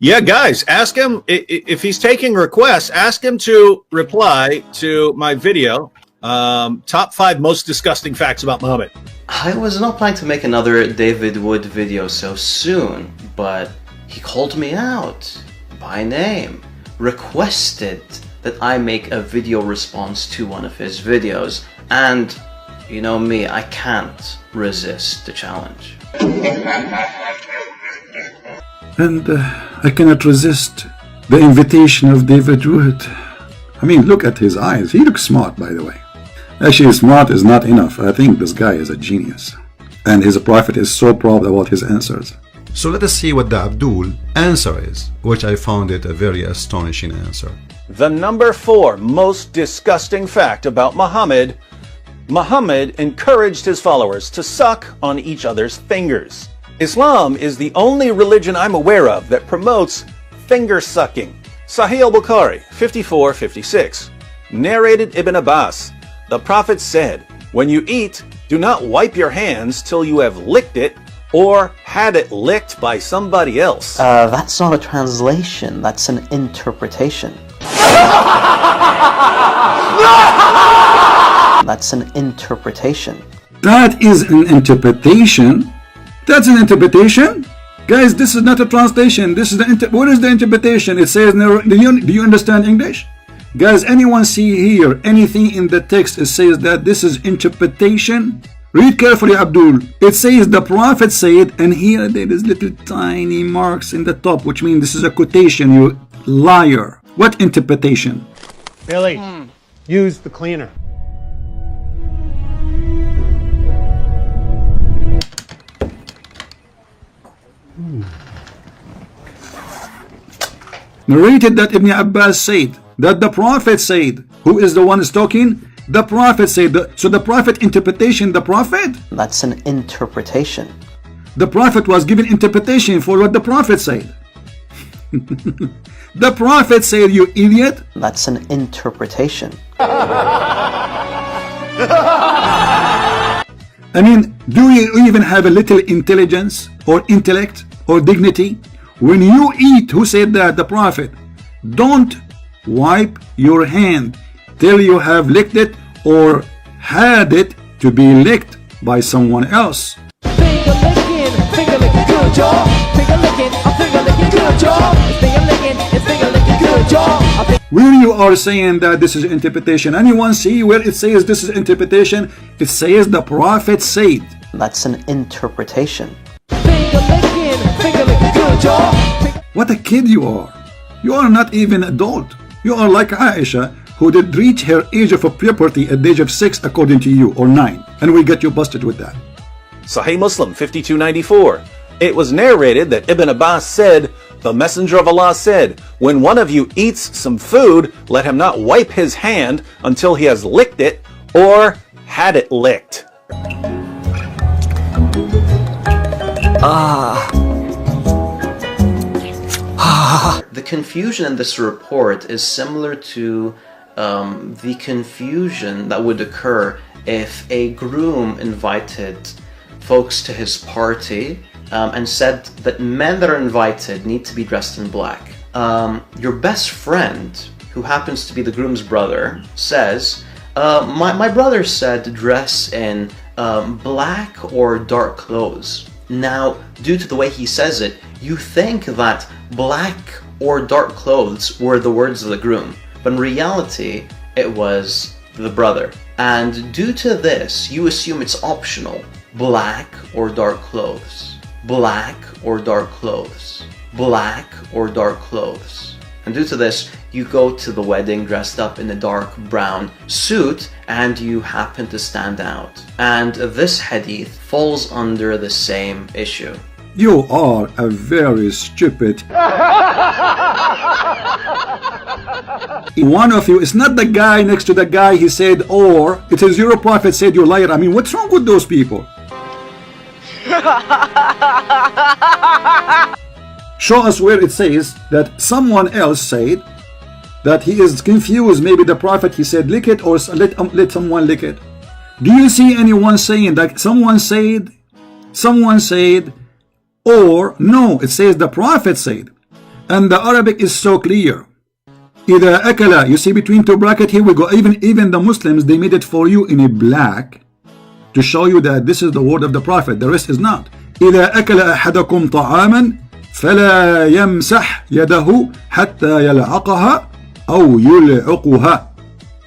Yeah, guys, ask him if he's taking requests. Ask him to reply to my video, top 5 most disgusting facts about Muhammad. I was not planning to make another David Wood video so soon, but he called me out by name, requested that I make a video response to one of his videos, and you know me, I can't resist the challenge. And I cannot resist the invitation of David Wood. I mean, look at his eyes. He looks smart, by the way. Actually, smart is not enough. I think this guy is a genius. And his prophet is so proud about his answers. So let us see what the Abdul answer is, which I found it a very astonishing answer. The number 4 most disgusting fact about Muhammad: Muhammad encouraged his followers to suck on each other's fingers. Islam is the only religion I'm aware of that promotes finger sucking. Sahih al-Bukhari 54:56. Narrated Ibn Abbas, the Prophet said, when you eat, do not wipe your hands till you have licked it or had it licked by somebody else. That's not a translation, that's an interpretation. That's an interpretation. That is an interpretation? That's an interpretation? Guys, this is not a translation. This is the what is the interpretation? It says, do you understand English? Guys, anyone see here anything in the text it says that this is interpretation? Read carefully, Abdul. It says the Prophet said, and here there is little tiny marks in the top, which means this is a quotation, you liar. What interpretation? Billy, use the cleaner. Narrated that Ibn Abbas said, that the Prophet said. Who is the one who's talking? The Prophet said. So the Prophet interpretation, the Prophet? That's an interpretation. The Prophet was given interpretation for what the Prophet said. The Prophet said, you idiot. That's an interpretation. I mean, do you even have a little intelligence or intellect or dignity? When you eat, who said that? The Prophet. Don't wipe your hand till you have licked it or had it to be licked by someone else. Finger licking good job. Finger licking, I'm finger licking good job. It's finger licking good job. Where you are saying that this is interpretation, anyone see where it says this is interpretation? It says the Prophet said. That's an interpretation. Finger licking good job. What a kid you are. You are not even adult. You are like Aisha, who did reach her age of puberty at the age of 6 according to you, or 9, and we get you busted with that. Sahih Muslim 5294. It was narrated that Ibn Abbas said, the Messenger of Allah said, when one of you eats some food, let him not wipe his hand until he has licked it or had it licked. The confusion in this report is similar to the confusion that would occur if a groom invited folks to his party and said that men that are invited need to be dressed in black. Your best friend, who happens to be the groom's brother, says, my brother said dress in black or dark clothes. Now, due to the way he says it, you think that black or dark clothes were the words of the groom, but in reality, it was the brother. And due to this, you assume it's optional. Black or dark clothes. Black or dark clothes. Black or dark clothes. And due to this, you go to the wedding dressed up in a dark brown suit and you happen to stand out. And this hadith falls under the same issue. You are a very stupid. One of you is not the guy next to the guy he said, or it is your Prophet said you liar. I mean, what's wrong with those people? Show us where it says that someone else said that he is confused. Maybe the Prophet, he said lick it, or let someone lick it. Do you see anyone saying that someone said, or no, it says the Prophet said. And the Arabic is so clear. إذا أكل, you see between two brackets, here we go. Even the Muslims, they made it for you in a black to show you that this is the word of the Prophet. The rest is not. إذا أكل أحدكم طعاما فلا يمسح يده حتى يلعقها أو يلعقها.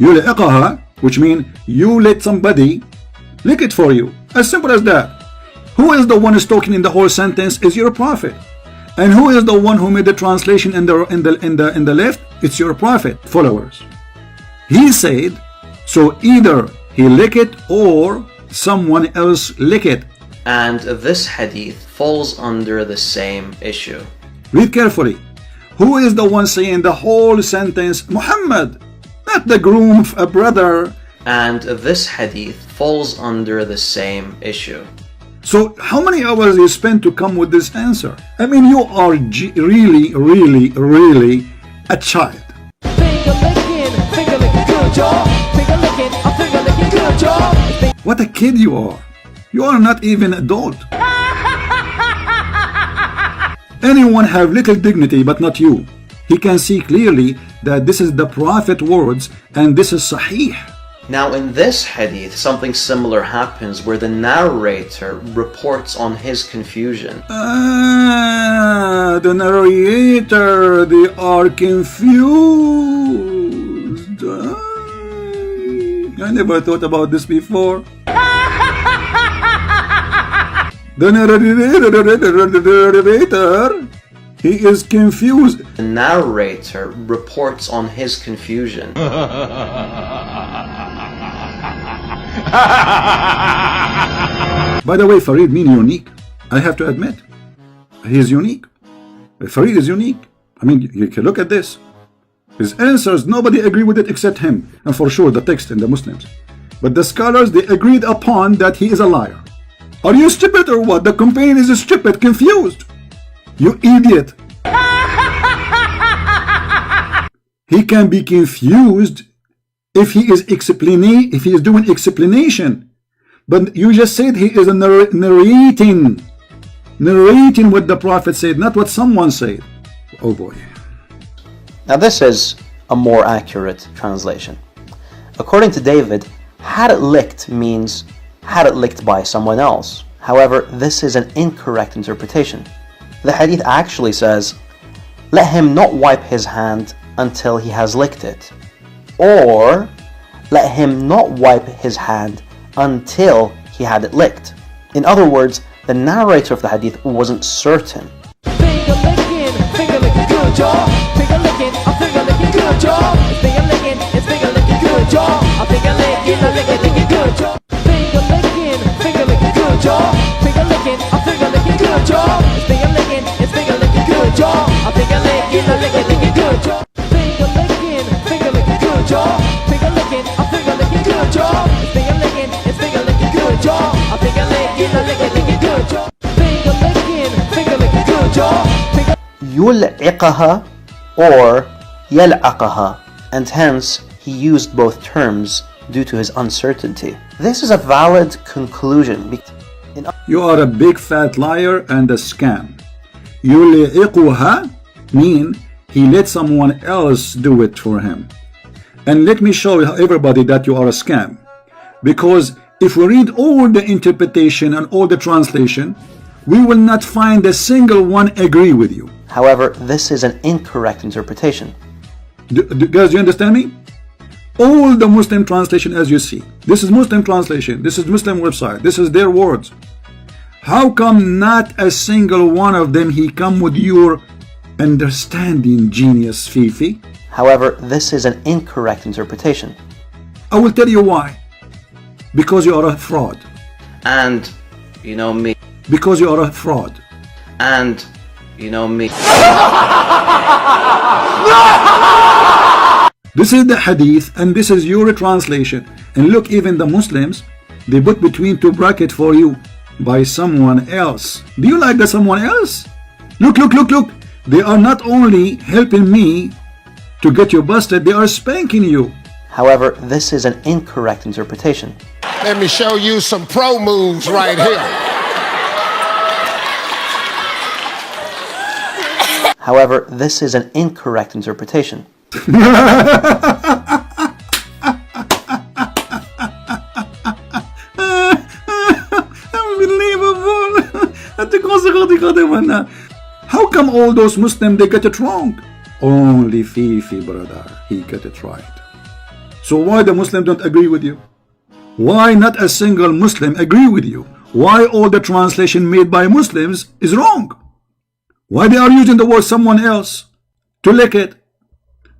يلعقها, which means you let somebody lick it for you. As simple as that. Who is the one who's talking in the whole sentence? Is your Prophet. And who is the one who made the translation in the left? It's your Prophet followers. He said, so either he lick it or someone else lick it. And this hadith falls under the same issue. Read carefully. Who is the one saying the whole sentence? Muhammad, not the groom, a brother. And this hadith falls under the same issue. So how many hours you spent to come with this answer? I mean, you are really, really, really a child. What a kid you are. You are not even adult. Anyone have little dignity but not you. He can see clearly that this is the Prophet words and this is Sahih. Now in this hadith, something similar happens where the narrator reports on his confusion. The narrator, they are confused. I never thought about this before. The narrator, he is confused. The narrator reports on his confusion. By the way, Farid means unique. I have to admit, he is unique. Farid is unique. I mean, you can look at this. His answers, nobody agreed with it except him, and for sure the text and the Muslims. But the scholars, they agreed upon that he is a liar. Are you stupid or what? The companion is stupid, confused. You idiot. He can be confused if he is doing explanation. But you just said he is narrating what the Prophet said, not what someone said. Oh boy. Now this is a more accurate translation. According to David, had it licked means had it licked by someone else. However, this is an incorrect interpretation. The hadith actually says, let him not wipe his hand until he has licked it. Or, let him not wipe his hand until he had it licked. In other words, the narrator of the hadith wasn't certain. Yul'iqaha or yal'aqaha, and hence he used both terms due to his uncertainty. This is a valid conclusion. You are a big fat liar and a scam. Yul'iquha mean he let someone else do it for him. And let me show everybody that you are a scam. Because if we read all the interpretation and all the translation, we will not find a single one agree with you. However, this is an incorrect interpretation. Guys, you understand me? All the Muslim translation, as you see, this is Muslim translation, this is Muslim website, this is their words. How come not a single one of them he come with your understanding, genius Fifi? However, this is an incorrect interpretation. I will tell you why. Because you are a fraud. And you know me. Because you are a fraud. And you know me. This is the hadith and this is your translation. And look, even the Muslims, they put between two brackets for you by someone else. Do you like the someone else? Look, look, look, look. They are not only helping me to get you busted, they are spanking you. However, this is an incorrect interpretation. Let me show you some pro moves right here. However, this is an incorrect interpretation. Unbelievable. How come all those Muslims, they get it wrong? Only Fifi, brother, he got it right. So why the Muslim don't agree with you? Why not a single Muslim agree with you? Why all the translation made by Muslims is wrong? Why they are using the word someone else to lick it?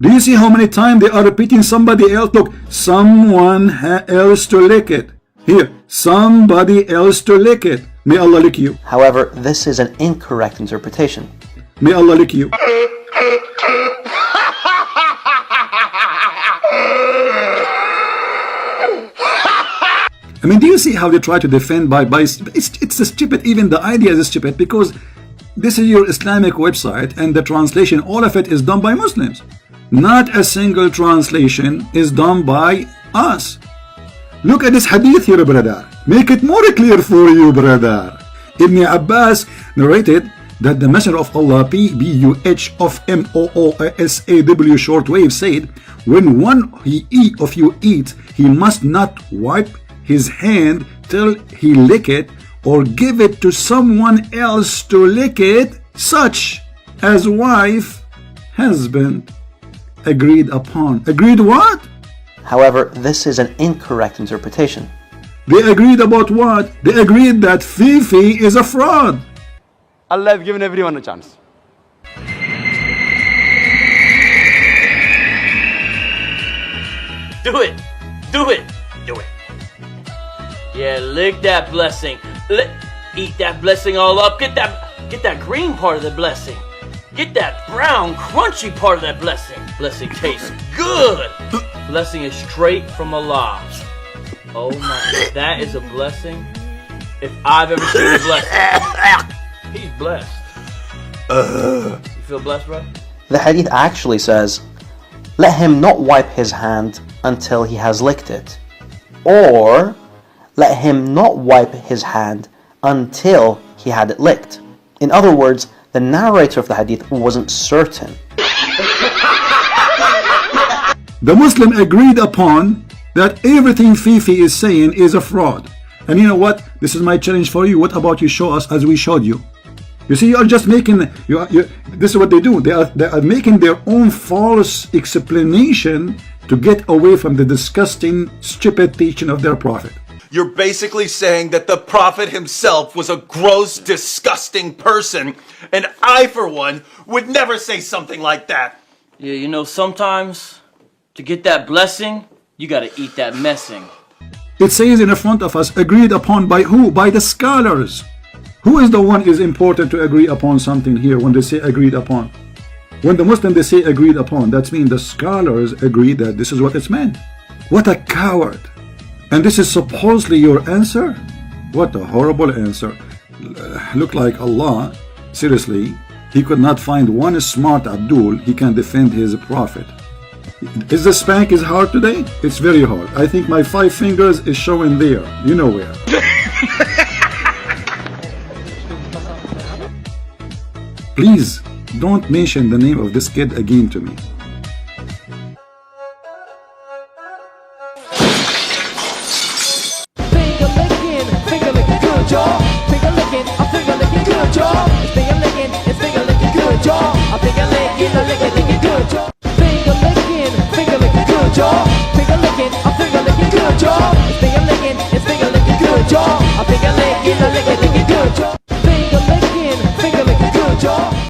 Do you see how many times they are repeating somebody else? Look, someone else to lick it. Here, somebody else to lick it. May Allah lick you. However, this is an incorrect interpretation. May Allah lick you. I mean, do you see how they try to defend by it's stupid. Even the idea is stupid, because this is your Islamic website and the translation, all of it is done by Muslims. Not a single translation is done by us. Look at this hadith here, brother. Make it more clear for you, brother. Ibn Abbas narrated that the Messenger of Allah, P-B-U-H of M-O-O-S-A-W shortwave, said, when one of you eats, he must not wipe his hand till he lick it, or give it to someone else to lick it, such as wife, husband, agreed upon. Agreed what? However, this is an incorrect interpretation. They agreed about what? They agreed that Fifi is a fraud. Allah has given everyone a chance. Do it! Do it! Do it! Yeah, lick that blessing. Eat that blessing all up. Get that green part of the blessing. Get that brown, crunchy part of that blessing. Blessing tastes good. Blessing is straight from Allah. Oh my, that is a blessing. If I've ever seen a blessing. He's blessed. You feel blessed, bro? The hadith actually says, let him not wipe his hand until he has licked it. Or, let him not wipe his hand until he had it licked. In other words, the narrator of the hadith wasn't certain. The Muslim agreed upon that everything Fifi is saying is a fraud. And you know what? This is my challenge for you. What about you show us as we showed you? You see, you are just making, this is what they do. They are making their own false explanation to get away from the disgusting, stupid teaching of their prophet. You're basically saying that the prophet himself was a gross, disgusting person, and I, for one, would never say something like that. Yeah, you know, sometimes to get that blessing, you gotta eat that messing. It says in the front of us, agreed upon by who? By the scholars. Who is the one is important to agree upon something here when they say agreed upon? When the Muslim they say agreed upon, that means the scholars agree that this is what it's meant. What a coward. And this is supposedly your answer? What a horrible answer. Look like Allah, seriously, he could not find one smart Abdul he can defend his prophet. Is the spank is hard today? It's very hard. I think my 5 fingers is showing there. You know where. Please don't mention the name of this kid again to me. Finger licking good, y'all. Finger licking, I'm finger licking good, y'all. It's finger licking good, y'all. I'm finger licking,